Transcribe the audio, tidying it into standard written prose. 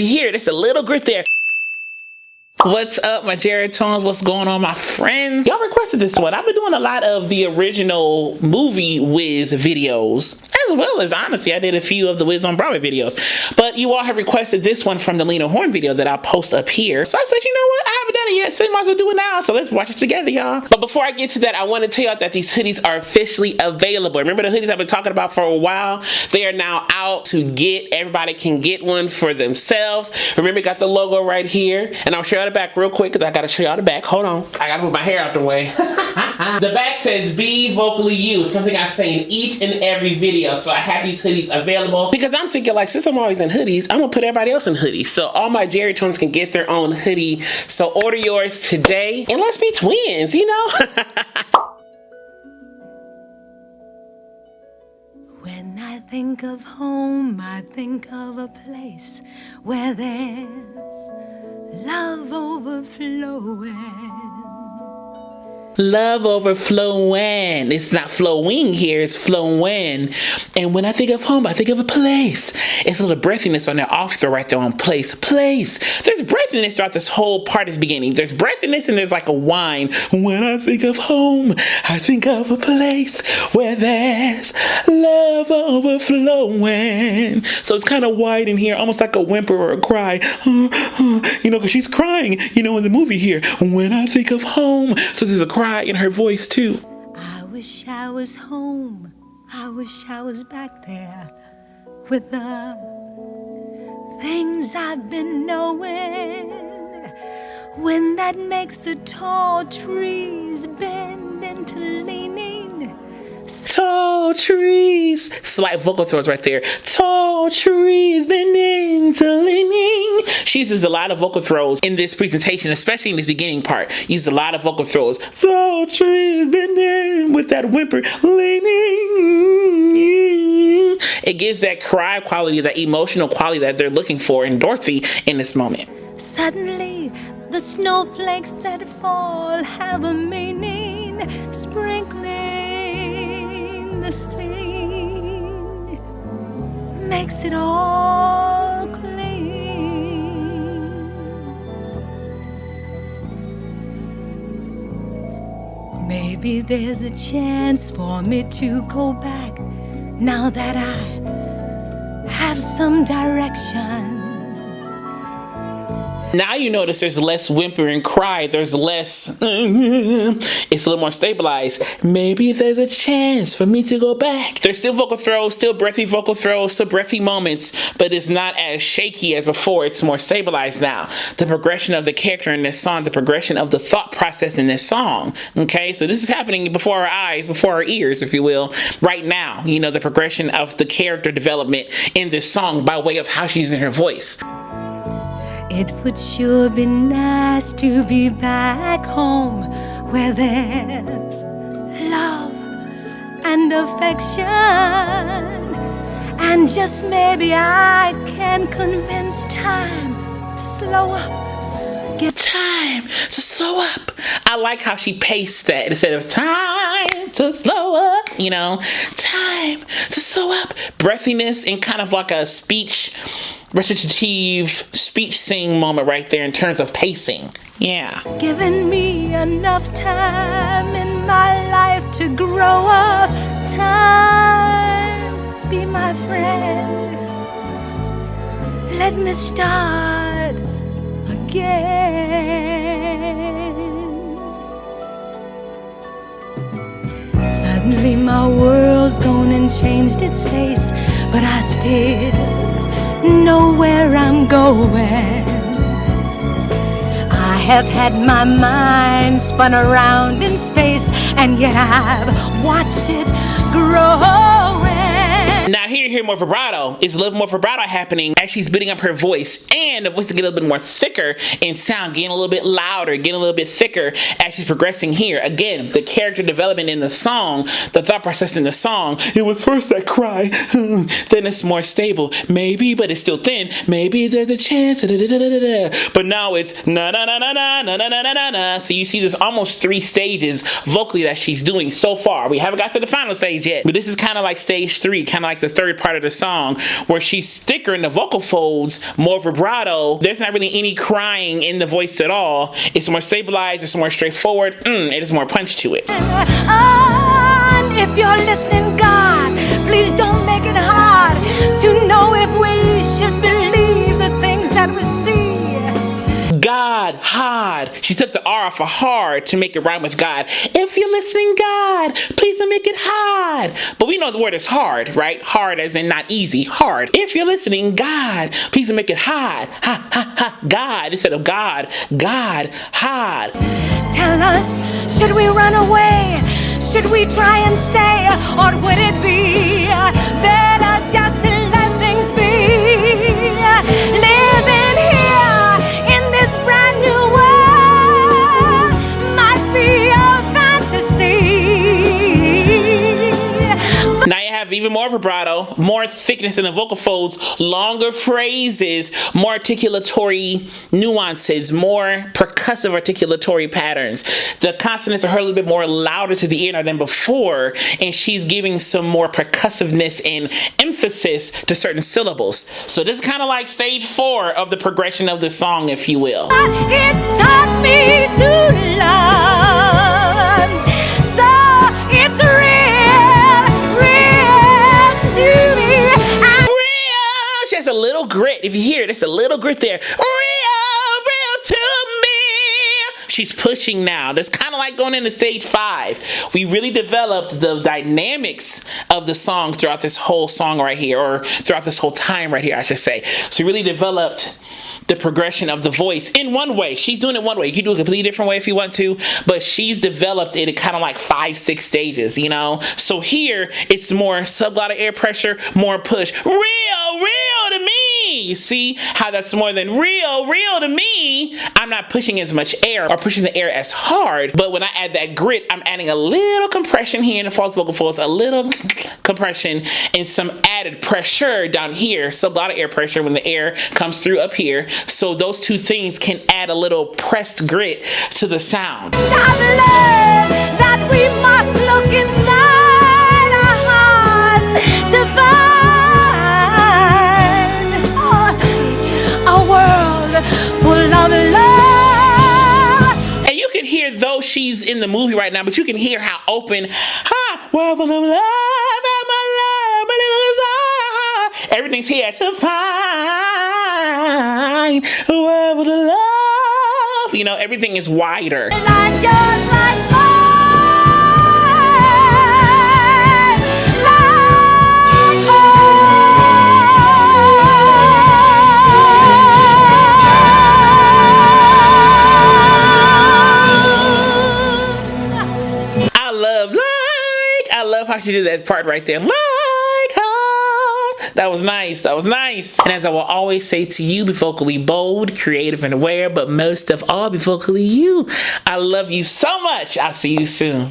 here. There's a little grit there. What's up, my Jeritones? What's going on, my friends? Y'all requested this one. I've been doing a lot of the original movie WIZ videos, as well as, honestly, I did a few of the WIZ on Broadway videos. But you all have requested this one from the Lena Horne video that I'll post up here. So I said, you know what? I haven't done it yet, so you might as well do it now. So let's watch it together, y'all. But before I get to that, I want to tell y'all that these hoodies are officially available. Remember the hoodies I've been talking about for a while? They are now out to get. Everybody can get one for themselves. Remember, got the logo right here. And I'll show y'all the back real quick because I got to show y'all the back. Hold on. I got to move my hair out the way. The back says, "Be vocally you," something I say in each and every video. So I have these hoodies available because I'm thinking, like, since I'm always in hoodies, I'm gonna put everybody else in hoodies. So all my Jeritones can get their own hoodie. So order yours today and let's be twins, you know? When I think of home, I think of a place where there's love overflowing. Love overflowing. It's not flowing here, it's flowing. And when I think of home, I think of a place. It's a little breathiness on that off throw right there on place. Place. There's breathiness throughout this whole part of the beginning. There's breathiness and there's like a whine. When I think of home, I think of a place where there's love overflowing. So it's kind of wide in here, almost like a whimper or a cry. You know, because she's crying, you know, in the movie here. When I think of home. So there's a cry in her voice too. I wish I was home. I wish I was back there with the things I've been knowing. When that makes the tall trees bend into leaning. Tall trees. Slight vocal throws right there. Tall trees bending to leaning. She uses a lot of vocal throws in this presentation, especially in this beginning part. Uses a lot of vocal throws. Tall trees bending with that whimper leaning. It gives that cry quality, that emotional quality that they're looking for in Dorothy in this moment. Suddenly, the snowflakes that fall have a meaning, sprinkling the scene, makes it all clean. Maybe there's a chance for me to go back now that I have some direction. Now you notice there's less whimper and cry. There's less, it's a little more stabilized. Maybe there's a chance for me to go back. There's still vocal throws, still breathy vocal throws, still breathy moments, but it's not as shaky as before. It's more stabilized now. The progression of the character in this song, the progression of the thought process in this song. Okay, so this is happening before our eyes, before our ears, if you will, right now. You know, the progression of the character development in this song by way of how she's in her voice. It would sure be nice to be back home where there's love and affection. And just maybe I can convince time to slow up. Get time to slow up. I like how she pastes that instead of time to slow up, you know, time to slow up. Breathiness and kind of like a speech recitative speech sing moment right there in terms of pacing. Yeah. Giving me enough time in my life to grow up. Time, be my friend. Let me start again. Suddenly my world's gone and changed its face, but I still know where I'm going. I have had my mind spun around in space, and yet I've watched it growing. Now here you hear more vibrato. It's a little more vibrato happening as she's beating up her voice, and the voice is getting a little bit more thicker in sound, getting a little bit louder, getting a little bit thicker as she's progressing here. Again, the character development in the song, the thought process in the song. It was first that cry, then it's more stable, maybe, but it's still thin. Maybe there's a chance, but now it's na na na na na na na na na na. So you see there's almost 3 stages vocally that she's doing so far. We haven't got to the final stage yet, but this is kind of like stage 3, kind of like the third part of the song, where she's thicker in the vocal folds, more vibrato. There's not really any crying in the voice at all. It's more stabilized, it's more straightforward. It is more punch to it. If you're listening, God, please don't make it hard to know if we should believe the things that we see. God, hard. She took the R off of hard to make it rhyme with God. If you're listening, God, please don't make it hard. But we know the word is hard, right? Hard as in not easy, hard. If you're listening, God, please don't make it hard. Ha, ha, ha. God, instead of God, God, hard. Tell us, should we run away? Should we try and stay? Or would it be better just to let things be? Living here in this brand new world might be a fantasy. Now you have even more vibrato, more thickness in the vocal folds, longer phrases, more articulatory nuances, more percussive articulatory patterns. The consonants are heard a little bit more louder to the ear than before, and she's giving some more percussiveness and emphasis to certain syllables. So this is kind of like stage 4 of the progression of the song, if you will. It taught me to love, so it's real to me. Real! She has a little grit. If you hear it, it's a little grit there. Real to me. She's pushing now. That's kind of like going into stage 5. We really developed the dynamics of the song throughout this whole song right here, or throughout this whole time right here, I should say. So we really developed the progression of the voice in one way. She's doing it one way. You can do it a completely different way if you want to, but she's developed it in kind of like 5-6 stages, you know? So here, it's more subglottal air pressure, more push. Real to me. You see how that's more than real to me. I'm not pushing as much air or pushing the air as hard, but when I add that grit, I'm adding a little compression here in the false vocal folds, a little compression, and some added pressure down here, subglottal air pressure when the air comes through up here. So those two things can add a little pressed grit to the sound. I've learned that we must look inside our hearts to find a world full of love. And you can hear, though she's in the movie right now, but you can hear how open, world full of love, my love, but it was all, everything's here to find a world full of love. You know, everything is wider. Like yours, like mine, like I love how she did that part right there. Like her. That was nice. That was nice. And as I will always say to you, be vocally bold, creative, and aware, but most of all, be vocally you. I love you so much. I'll see you soon.